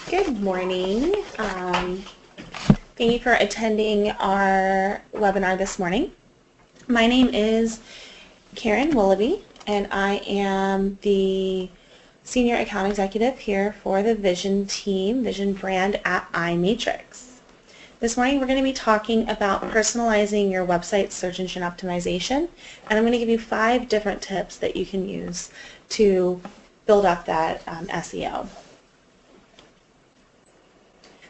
Good morning. Thank you for attending our webinar this morning. My name is Karen Willoughby, and I am the Senior Account Executive here for the Vision team, Vision brand at iMatrix. This morning we're going to be talking about personalizing your website search engine optimization, and I'm going to give you 5 different tips that you can use to build up that SEO.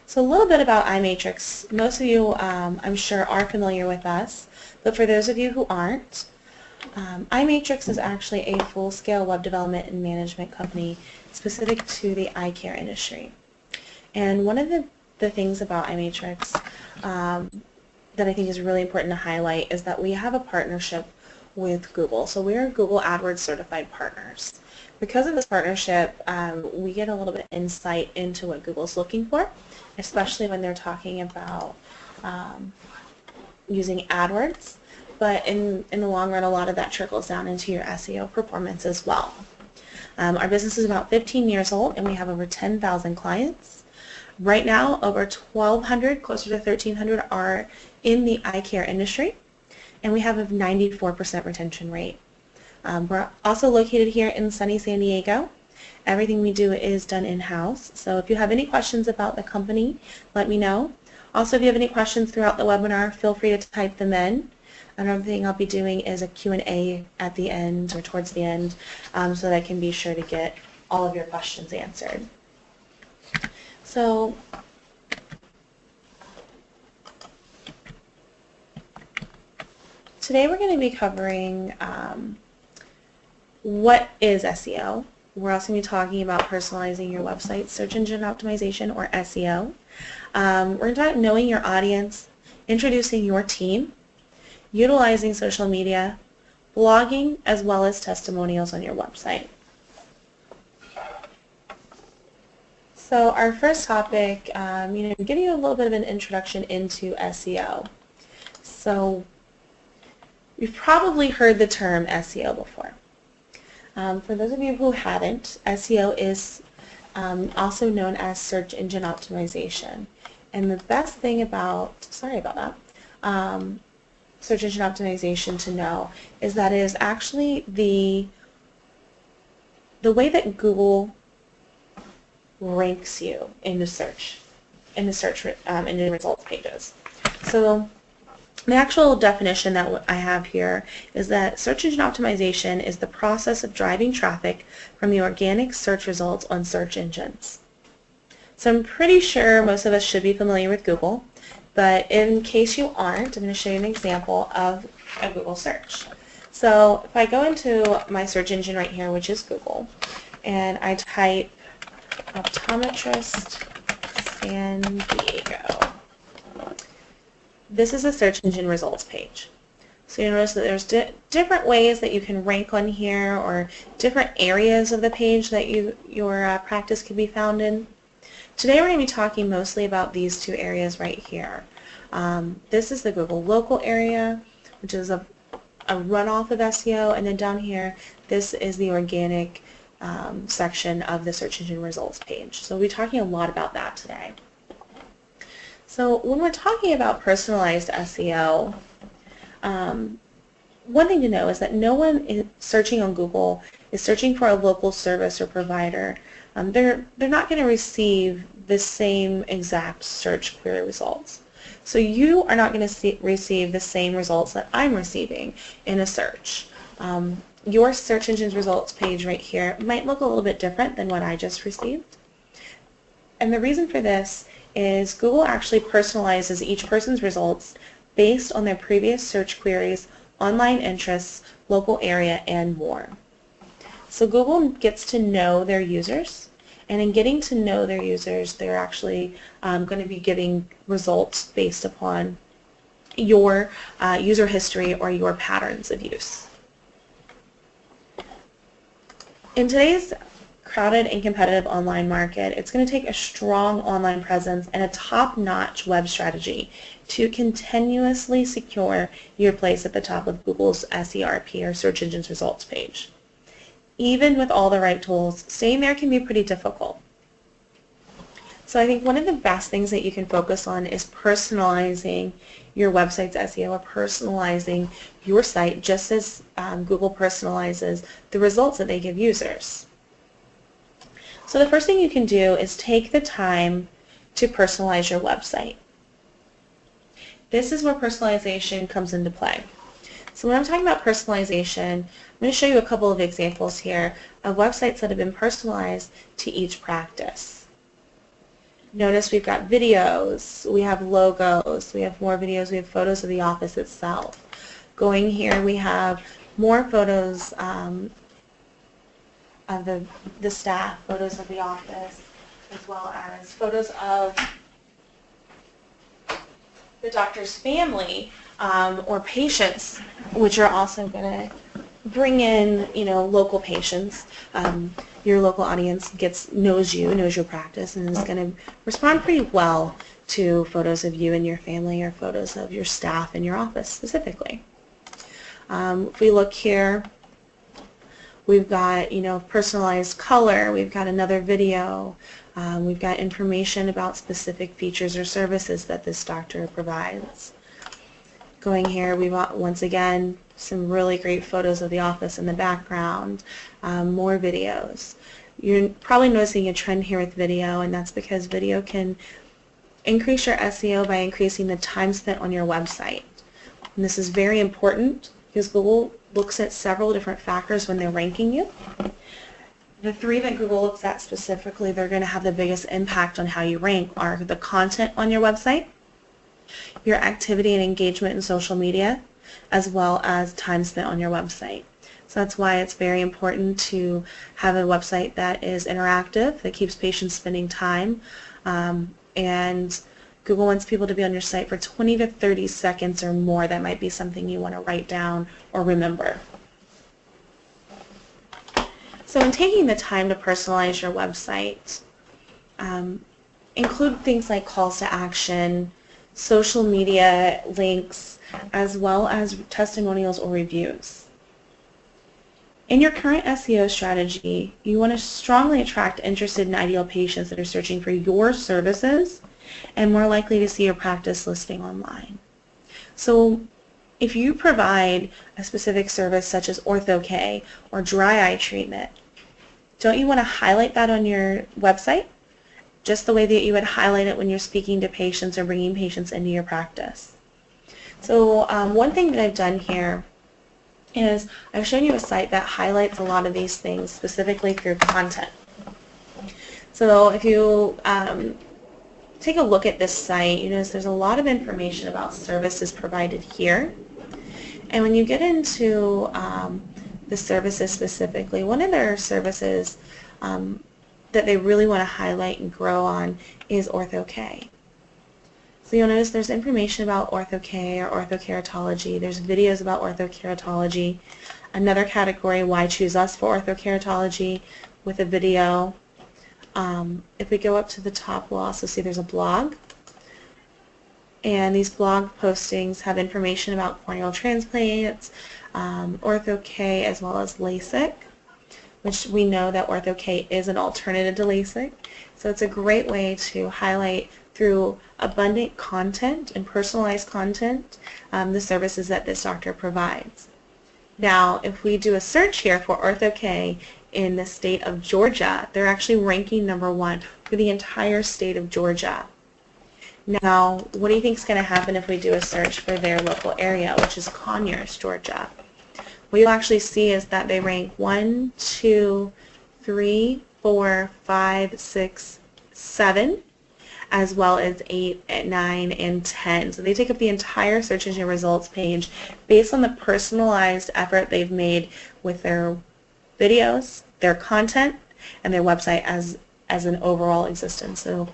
So a little bit about iMatrix. Most of you, I'm sure, are familiar with us, but for those of you who aren't, iMatrix is actually a full-scale web development and management company specific to the eye care industry. And one of the things about iMatrix that I think is really important to highlight is that we have a partnership with Google. So we're Google AdWords certified partners. Because of this partnership, we get a little bit of insight into what Google's looking for, especially when they're talking about using AdWords. But in the long run, a lot of that trickles down into your SEO performance as well. Our business is about 15 years old, and we have over 10,000 clients. Right now, over 1,200, closer to 1,300, are in the eye care industry, and we have a 94% retention rate. We're also located here in sunny San Diego. Everything we do is done in-house. So if you have any questions about the company, let me know. Also, if you have any questions throughout the webinar, feel free to type them in. Another thing I'll be doing is a Q&A at the end or towards the end so that I can be sure to get all of your questions answered. So today we're going to be covering what is SEO. We're also going to be talking about personalizing your website, search engine optimization, or SEO. We're going to talk about knowing your audience, introducing your team, utilizing social media, blogging, as well as testimonials on your website. So our first topic, give you a little bit of an introduction into SEO. So you've probably heard the term SEO before. For those of you who haven't, SEO is also known as search engine optimization. And the best thing about, search engine optimization to know is that it is actually the way that Google ranks you in the search results pages. So the actual definition that I have here is that search engine optimization is the process of driving traffic from the organic search results on search engines. So I'm pretty sure most of us should be familiar with Google, but in case you aren't, I'm going to show you an example of a Google search. So if I go into my search engine right here, which is Google, and I type optometrist San Diego, this is a search engine results page. So you notice that there's different ways that you can rank on here, or different areas of the page that your practice can be found in. Today we're going to be talking mostly about these 2 areas right here. This is the Google local area, which is a runoff of SEO, and then down here this is the organic section of the search engine results page. So we'll be talking a lot about that today. So when we're talking about personalized SEO, one thing to know is that no one is searching on Google is searching for a local service or provider. They're not going to receive the same exact search query results. So you are not going to receive the same results that I'm receiving in a search. Your search engine's results page right here might look a little bit different than what I just received. And the reason for this is Google actually personalizes each person's results based on their previous search queries, online interests, local area, and more. So Google gets to know their users, and in getting to know their users, they're actually going to be giving results based upon your user history or your patterns of use. In today's crowded and competitive online market, it's going to take a strong online presence and a top-notch web strategy to continuously secure your place at the top of Google's SERP, or search engine's results page. Even with all the right tools, staying there can be pretty difficult. So I think one of the best things that you can focus on is personalizing your website's SEO or personalizing your site just as Google personalizes the results that they give users. So the first thing you can do is take the time to personalize your website. This is where personalization comes into play. So when I'm talking about personalization, I'm going to show you a couple of examples here of websites that have been personalized to each practice. Notice we've got videos, we have logos, we have more videos, we have photos of the office itself. Going here we have more photos of the staff, photos of the office, as well as photos of the doctor's family or patients, which are also going to bring in, local patients. Your local audience knows your practice, and is going to respond pretty well to photos of you and your family or photos of your staff in your office specifically. If we look here, we've got, personalized color, we've got another video, we've got information about specific features or services that this doctor provides. Going here, we've got, once again, some really great photos of the office in the background, more videos. You're probably noticing a trend here with video, and that's because video can increase your SEO by increasing the time spent on your website. And this is very important because Google looks at several different factors when they're ranking you. The three that Google looks at specifically, they're going to have the biggest impact on how you rank are the content on your website, your activity and engagement in social media, as well as time spent on your website. So that's why it's very important to have a website that is interactive, that keeps patients spending time, and Google wants people to be on your site for 20 to 30 seconds or more. That might be something you want to write down or remember. So in taking the time to personalize your website, include things like calls to action, social media links, as well as testimonials or reviews. In your current SEO strategy, you want to strongly attract interested and ideal patients that are searching for your services and more likely to see your practice listing online. So if you provide a specific service such as Ortho-K or dry eye treatment, don't you want to highlight that on your website just the way that you would highlight it when you're speaking to patients or bringing patients into your practice? So one thing that I've done here is I've shown you a site that highlights a lot of these things specifically through content. So if you take a look at this site, you notice there's a lot of information about services provided here. And when you get into the services specifically, one of their services that they really want to highlight and grow on is Ortho-K. So you'll notice there's information about Ortho-K or orthokeratology. There's videos about orthokeratology. Another category, why choose us for orthokeratology, with a video. If we go up to the top, we'll also see there's a blog. And these blog postings have information about corneal transplants, Ortho-K, as well as LASIK, which we know that Ortho-K is an alternative to LASIK. So it's a great way to highlight through abundant content and personalized content the services that this doctor provides. Now, if we do a search here for Ortho-K in the state of Georgia, they're actually ranking #1 for the entire state of Georgia. Now, what do you think is going to happen if we do a search for their local area, which is Conyers, Georgia? What you'll actually see is that they rank 1, 2, 3, 4, 5, 6, 7, as well as 8, 9, and 10. So they take up the entire search engine results page based on the personalized effort they've made with their videos, their content, and their website as an overall existence. So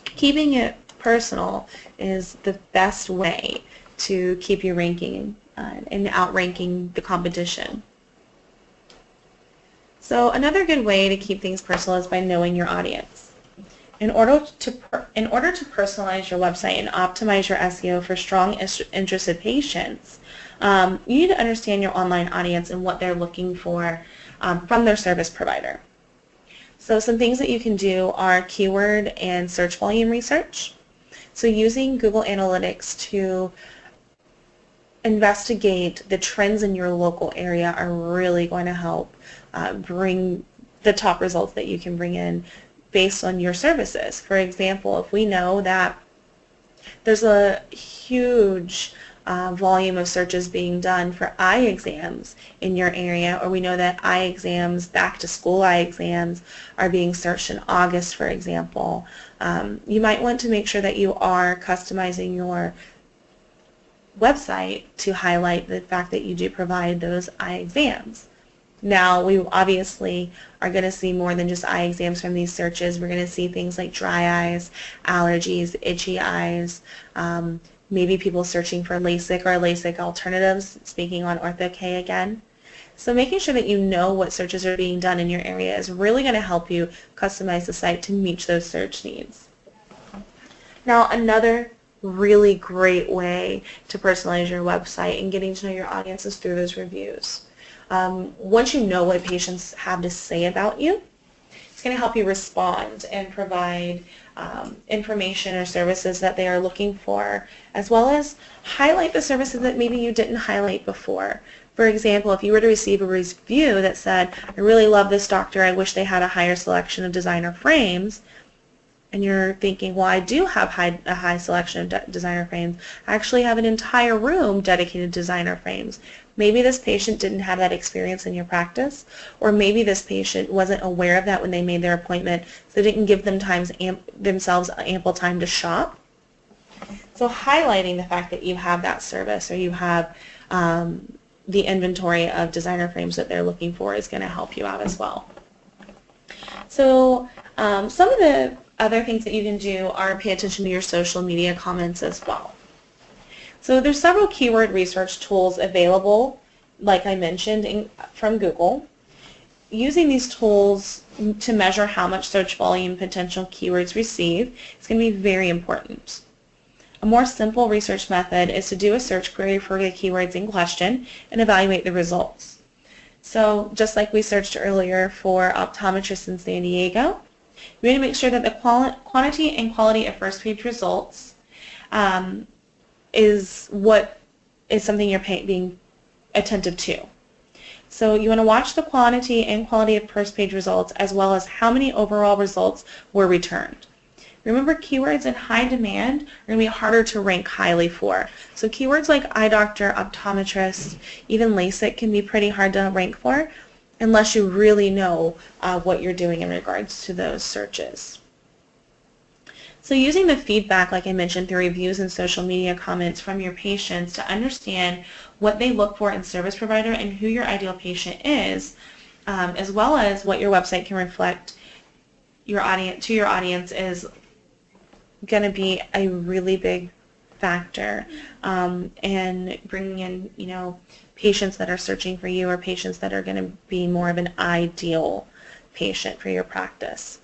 keeping it personal is the best way to keep you ranking and outranking the competition. So another good way to keep things personal is by knowing your audience. In order to personalize your website and optimize your SEO for strong interested patients, you need to understand your online audience and what they're looking for from their service provider. So some things that you can do are keyword and search volume research. So using Google Analytics to investigate the trends in your local area are really going to help bring the top results that you can bring in based on your services. For example, if we know that there's a huge volume of searches being done for eye exams in your area, or we know that eye exams, back to school eye exams, are being searched in August, for example, you might want to make sure that you are customizing your website to highlight the fact that you do provide those eye exams. Now, we obviously are going to see more than just eye exams from these searches. We're going to see things like dry eyes, allergies, itchy eyes, maybe people searching for LASIK or LASIK alternatives, speaking on Ortho-K again. So making sure that you know what searches are being done in your area is really going to help you customize the site to meet those search needs. Now, another really great way to personalize your website and getting to know your audience is through those reviews. Once you know what patients have to say about you, it's going to help you respond and provide information or services that they are looking for, as well as highlight the services that maybe you didn't highlight before. For example, if you were to receive a review that said, "I really love this doctor, I wish they had a higher selection of designer frames," and you're thinking, well, I do have a high selection of designer frames. I actually have an entire room dedicated to designer frames. Maybe this patient didn't have that experience in your practice, or maybe this patient wasn't aware of that when they made their appointment, so they didn't give themselves ample time to shop. So highlighting the fact that you have that service or you have the inventory of designer frames that they're looking for is going to help you out as well. So some of the other things that you can do are pay attention to your social media comments as well. So there's several keyword research tools available, like I mentioned, from Google. Using these tools to measure how much search volume potential keywords receive is going to be very important. A more simple research method is to do a search query for the keywords in question and evaluate the results. So just like we searched earlier for optometrists in San Diego, we need to make sure that the quantity and quality of first page results is something you're being attentive to. So you want to watch the quantity and quality of first page results as well as how many overall results were returned. Remember, keywords in high demand are going to be harder to rank highly for. So keywords like eye doctor, optometrist, even LASIK can be pretty hard to rank for unless you really know what you're doing in regards to those searches. So using the feedback, like I mentioned, through reviews and social media comments from your patients to understand what they look for in service provider and who your ideal patient is, as well as what your website can reflect your audience is going to be a really big factor in bringing in, patients that are searching for you or patients that are going to be more of an ideal patient for your practice.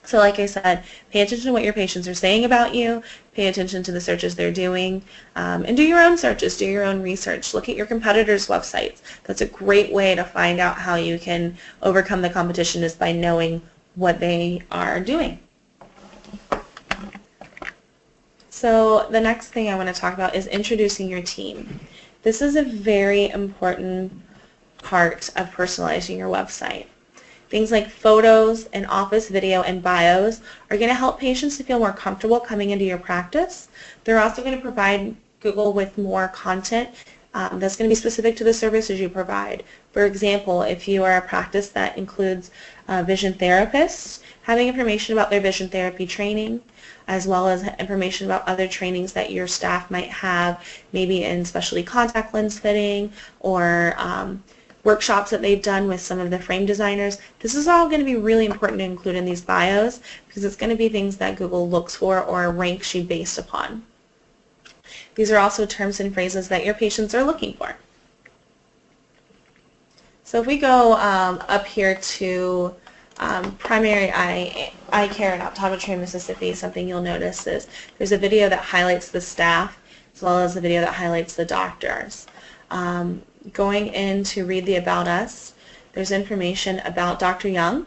So like I said, pay attention to what your patients are saying about you, pay attention to the searches they're doing, and do your own searches, do your own research. Look at your competitors' websites. That's a great way to find out how you can overcome the competition, is by knowing what they are doing. So the next thing I want to talk about is introducing your team. This is a very important part of personalizing your website. Things like photos and office video and bios are going to help patients to feel more comfortable coming into your practice. They're also going to provide Google with more content that's going to be specific to the services you provide. For example, if you are a practice that includes vision therapists, having information about their vision therapy training, as well as information about other trainings that your staff might have, maybe in specialty contact lens fitting or workshops that they've done with some of the frame designers. This is all going to be really important to include in these bios because it's going to be things that Google looks for or ranks you based upon. These are also terms and phrases that your patients are looking for. So if we go up here to primary eye care and optometry in Mississippi, something you'll notice is there's a video that highlights the staff as well as a video that highlights the doctors. Going in to read the About Us, there's information about Dr. Young,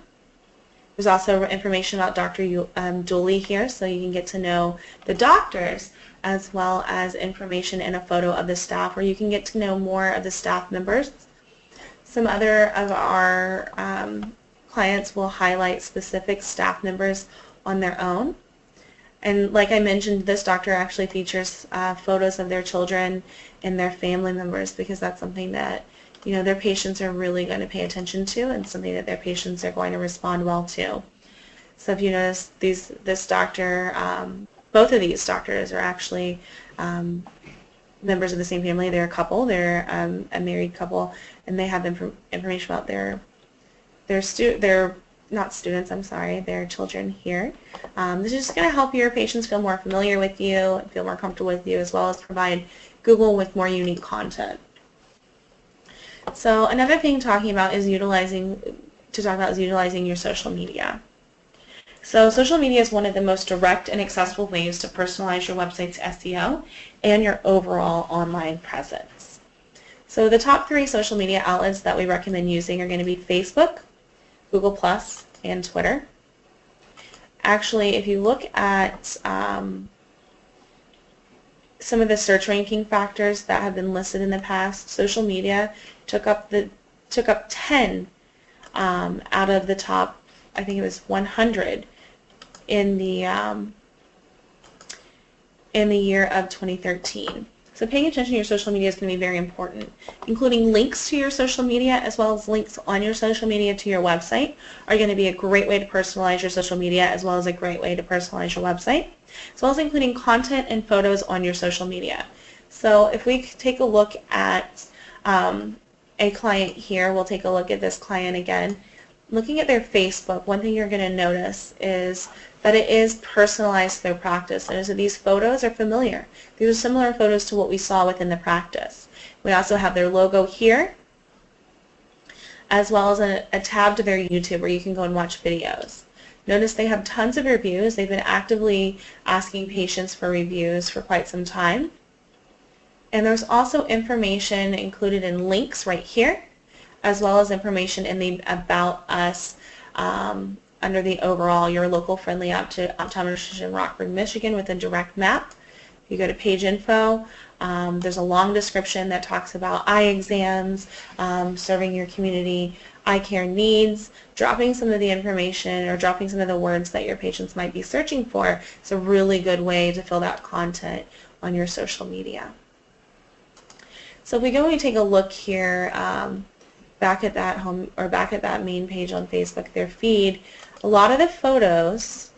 There's also information about Dr. Dooley here, so you can get to know the doctors, as well as information and a photo of the staff, where you can get to know more of the staff members. Some other of our clients will highlight specific staff members on their own. And like I mentioned, this doctor actually features photos of their children and their family members, because that's something that their patients are really going to pay attention to, and something that their patients are going to respond well to. So if you notice, this doctor, both of these doctors are actually members of the same family. They're a couple. They're a married couple, and they have information about their not students, I'm sorry, their children here. This is just going to help your patients feel more familiar with you, feel more comfortable with you, as well as provide Google with more unique content. So another thing talking about is utilizing your social media. So social media is one of the most direct and accessible ways to personalize your website's SEO and your overall online presence. So the top 3 social media outlets that we recommend using are going to be Facebook, Google+, and Twitter. Actually, if you look at some of the search ranking factors that have been listed in the past, social media took up 10 out of the top, I think it was 100 in the year of 2013. So paying attention to your social media is going to be very important. Including links to your social media, as well as links on your social media to your website, are going to be a great way to personalize your social media, as well as a great way to personalize your website, as well as including content and photos on your social media. So if we take a look at a client here, we'll take a look at this client again. Looking at their Facebook, one thing you're going to notice is that it is personalized to their practice, and so these photos are familiar. These are similar photos to what we saw within the practice. We also have their logo here, as well as a tab to their YouTube where you can go and watch videos. Notice they have tons of reviews. They've been actively asking patients for reviews for quite some time. And there's also information included in links right here, as well as information in the About Us under the overall Your Local Friendly Optometrician in Rockford, Michigan, with a direct map. If you go to page info, there's a long description that talks about eye exams, serving your community eye care needs, dropping some of the information or dropping some of the words that your patients might be searching for. It's a really good way to fill that content on your social media. So if we go and take a look here, back at that main page on Facebook, their feed, a lot of the photos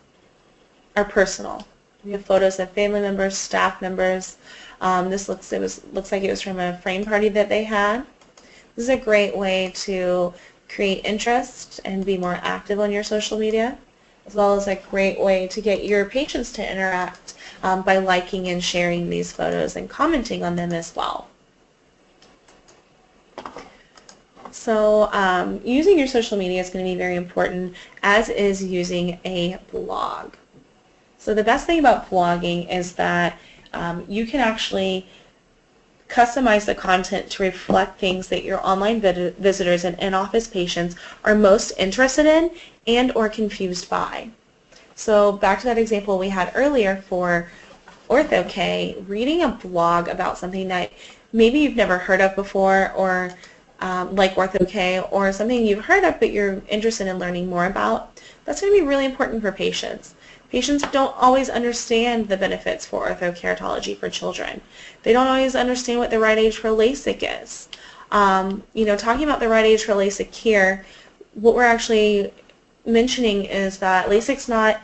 are personal. We have photos of family members, staff members. This looks like it was from a frame party that they had. This is a great way to create interest and be more active on your social media, as well as a great way to get your patients to interact by liking and sharing these photos and commenting on them as well. So using your social media is going to be very important, as is using a blog. So the best thing about blogging is that you can actually customize the content to reflect things that your online visitors and in-office patients are most interested in and or confused by. So back to that example we had earlier for Ortho-K, reading a blog about something that maybe you've never heard of before, or like Ortho-K, or something you've heard of but you're interested in learning more about, that's going to be really important for patients. Patients don't always understand the benefits for orthokeratology for children. They don't always understand what the right age for LASIK is. Talking about the right age for LASIK here, what we're actually mentioning is that LASIK's not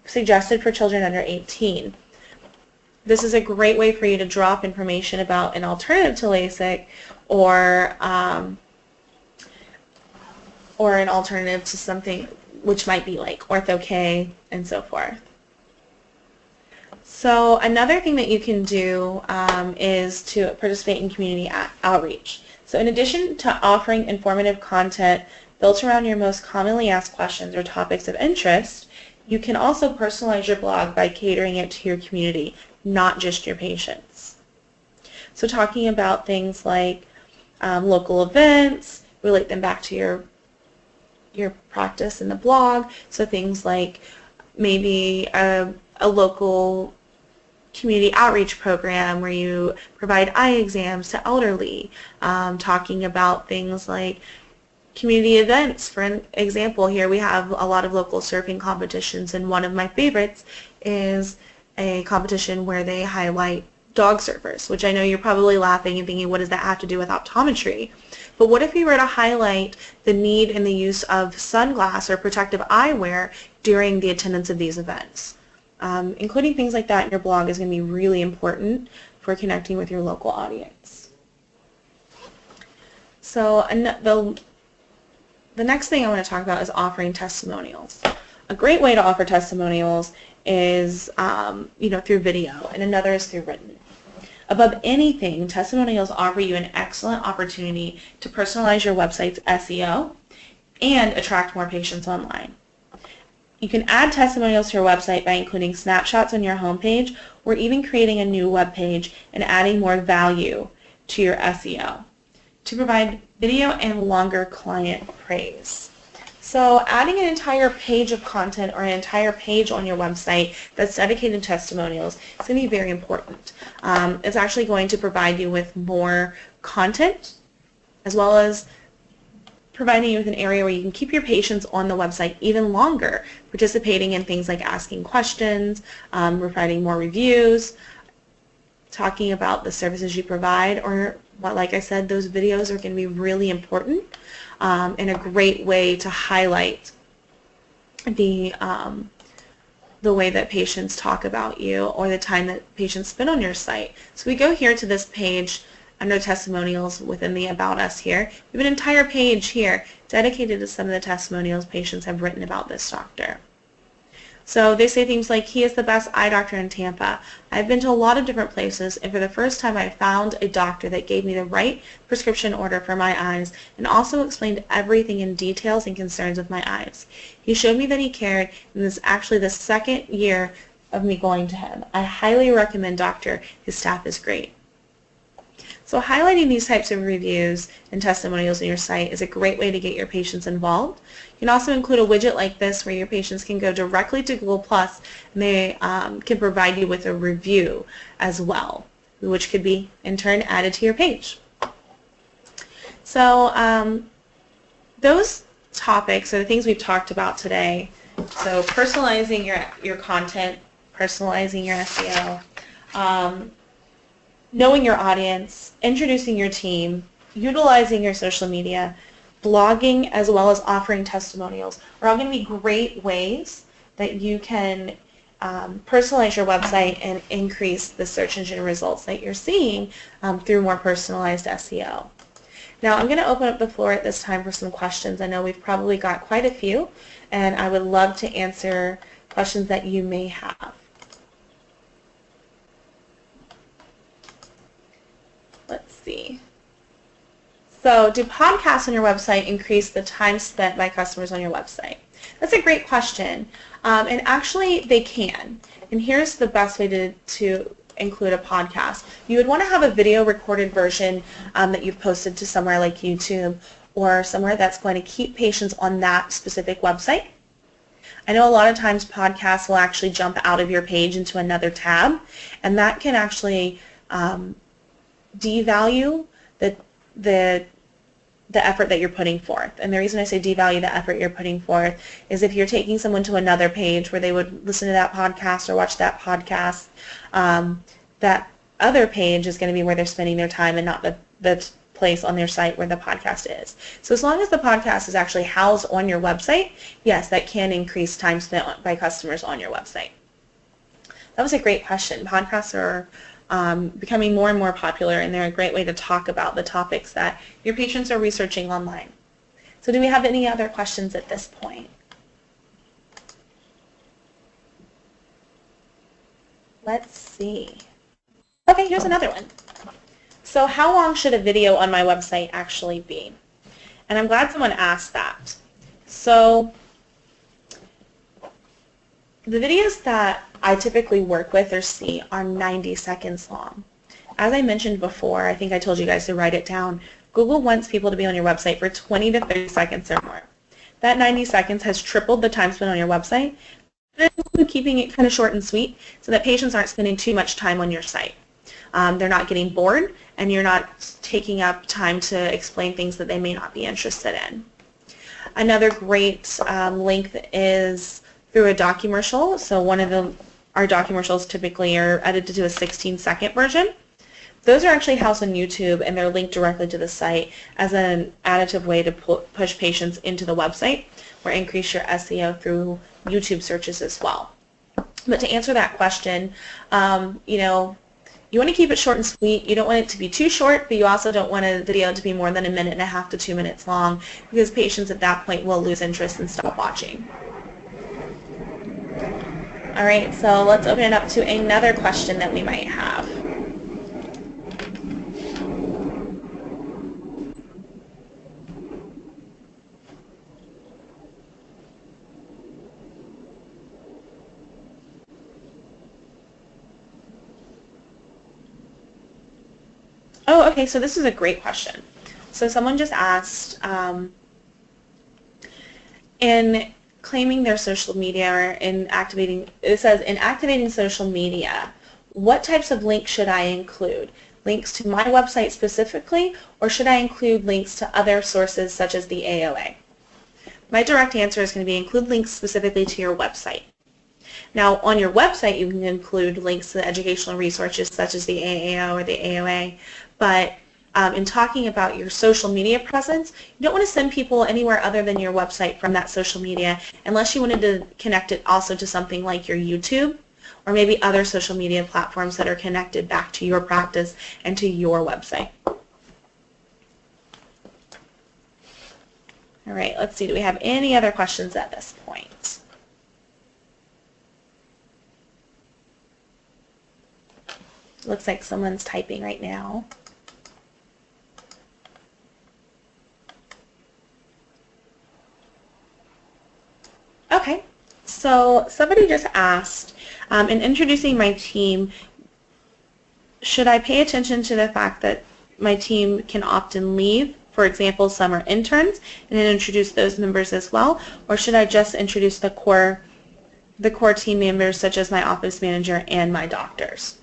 suggested for children under 18. This is a great way for you to drop information about an alternative to LASIK, or an alternative to something which might be like Ortho-K and so forth. So another thing that you can do is to participate in community outreach. So in addition to offering informative content built around your most commonly asked questions or topics of interest, you can also personalize your blog by catering it to your community, not just your patients. So talking about things like local events, relate them back to your your practice in the blog, so things like maybe a local community outreach program where you provide eye exams to elderly, talking about things like community events. For an example, here we have a lot of local surfing competitions, and one of my favorites is a competition where they highlight dog surfers, which I know you're probably laughing and thinking, what does that have to do with optometry? But what if we were to highlight the need and the use of sunglass or protective eyewear during the attendance of these events? Including things like that in your blog is going to be really important for connecting with your local audience. So the next thing I want to talk about is offering testimonials. A great way to offer testimonials is through video, and another is through written. Above anything, testimonials offer you an excellent opportunity to personalize your website's SEO and attract more patients online. You can add testimonials to your website by including snapshots on your homepage, or even creating a new web page and adding more value to your SEO to provide video and longer client praise. So adding an entire page of content or an entire page on your website that's dedicated to testimonials is going to be very important. It's actually going to provide you with more content, as well as providing you with an area where you can keep your patients on the website even longer, participating in things like asking questions, providing more reviews, talking about the services you provide, or like I said, those videos are going to be really important and a great way to highlight the way that patients talk about you or the time that patients spend on your site. So we go here to this page under testimonials within the About Us here. We have an entire page here dedicated to some of the testimonials patients have written about this doctor. So they say things like, he is the best eye doctor in Tampa. I've been to a lot of different places, and for the first time I found a doctor that gave me the right prescription order for my eyes and also explained everything in details and concerns with my eyes. He showed me that he cared, and this is actually the second year of me going to him. I highly recommend Doctor. His staff is great. So highlighting these types of reviews and testimonials on your site is a great way to get your patients involved. You can also include a widget like this where your patients can go directly to Google+, and they can provide you with a review as well, which could be in turn added to your page. So those topics are the things we've talked about today. So personalizing your content, personalizing your SEO, knowing your audience, introducing your team, utilizing your social media, blogging, as well as offering testimonials are all going to be great ways that you can personalize your website and increase the search engine results that you're seeing through more personalized SEO. Now I'm going to open up the floor at this time for some questions. I know we've probably got quite a few, and I would love to answer questions that you may have. Let's see. So, do podcasts on your website increase the time spent by customers on your website? That's a great question. And actually, they can. And here's the best way to include a podcast. You would want to have a video recorded version that you've posted to somewhere like YouTube or somewhere that's going to keep patients on that specific website. I know a lot of times podcasts will actually jump out of your page into another tab, and that can actually devalue the effort that you're putting forth. And the reason I say devalue the effort you're putting forth is if you're taking someone to another page where they would listen to that podcast or watch that podcast, that other page is going to be where they're spending their time and not the place on their site where the podcast is. So as long as the podcast is actually housed on your website, yes, that can increase time spent by customers on your website. That was a great question. Podcasts are becoming more and more popular, and they're a great way to talk about the topics that your patients are researching online. So do we have any other questions at this point? Let's see. Okay, here's another one. So how long should a video on my website actually be? And I'm glad someone asked that. So the videos that I typically work with or see are 90 seconds long. As I mentioned before, I think I told you guys to write it down, Google wants people to be on your website for 20 to 30 seconds or more. That 90 seconds has tripled the time spent on your website. But keeping it kind of short and sweet so that patients aren't spending too much time on your site. They're not getting bored, and you're not taking up time to explain things that they may not be interested in. Another great link is through a documercial. So our documercials typically are edited to a 16-second version. Those are actually housed on YouTube, and they're linked directly to the site as an additive way to push patients into the website or increase your SEO through YouTube searches as well. But to answer that question, you want to keep it short and sweet. You don't want it to be too short, but you also don't want a video to be more than 1.5 minutes to 2 minutes long, because patients at that point will lose interest and stop watching. All right, so let's open it up to another question that we might have. Oh, okay, so this is a great question. So someone just asked, in claiming their social media or in activating, it says, in activating social media, what types of links should I include? Links to my website specifically, or should I include links to other sources such as the AOA? My direct answer is going to be include links specifically to your website. Now, on your website, you can include links to educational resources such as the AAO or the AOA, but in talking about your social media presence, you don't want to send people anywhere other than your website from that social media unless you wanted to connect it also to something like your YouTube or maybe other social media platforms that are connected back to your practice and to your website. All right, let's see. Do we have any other questions at this point? Looks like someone's typing right now. Okay, so somebody just asked, in introducing my team, should I pay attention to the fact that my team can often leave, for example, summer interns, and then introduce those members as well, or should I just introduce the core team members such as my office manager and my doctors?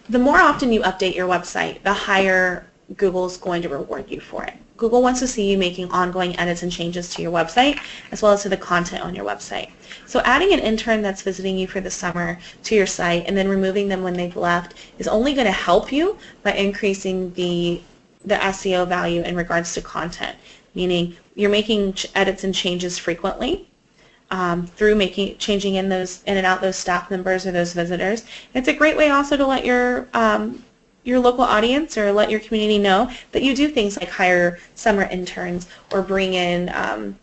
The more often you update your website, the higher Google's going to reward you for it. Google wants to see you making ongoing edits and changes to your website as well as to the content on your website. So adding an intern that's visiting you for the summer to your site and then removing them when they've left is only going to help you by increasing the SEO value in regards to content, meaning you're making edits and changes frequently through changing in and out those staff members or those visitors. It's a great way also to let your local audience or let your community know that you do things like hire summer interns or bring in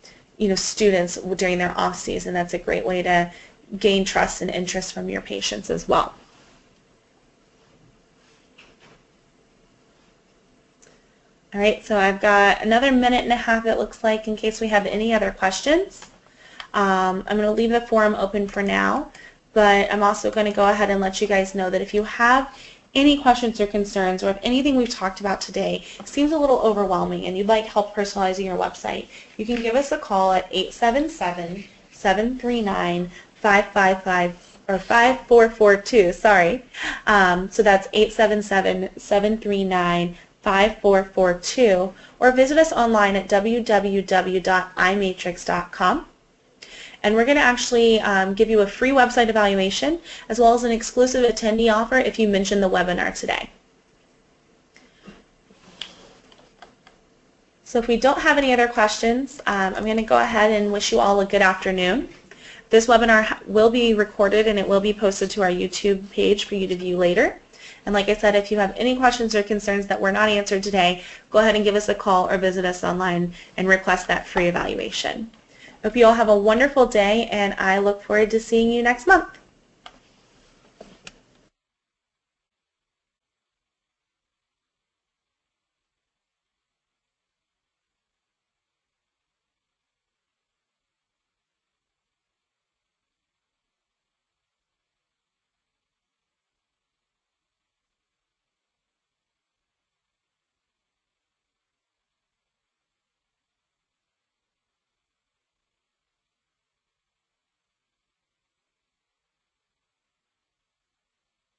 students during their off season. That's a great way to gain trust and interest from your patients as well. All right, so I've got another 1.5 minutes it looks like in case we have any other questions. I'm going to leave the forum open for now, but I'm also going to go ahead and let you guys know that if you have any questions or concerns, or if anything we've talked about today seems a little overwhelming and you'd like help personalizing your website, you can give us a call at 877-739-555 or 5442. Sorry. So that's 877-739-5442, or visit us online at www.iMatrix.com. And we're going to actually give you a free website evaluation as well as an exclusive attendee offer if you mention the webinar today. So if we don't have any other questions, I'm going to go ahead and wish you all a good afternoon. This webinar will be recorded and it will be posted to our YouTube page for you to view later. And like I said, if you have any questions or concerns that were not answered today, go ahead and give us a call or visit us online and request that free evaluation. Hope you all have a wonderful day, and I look forward to seeing you next month.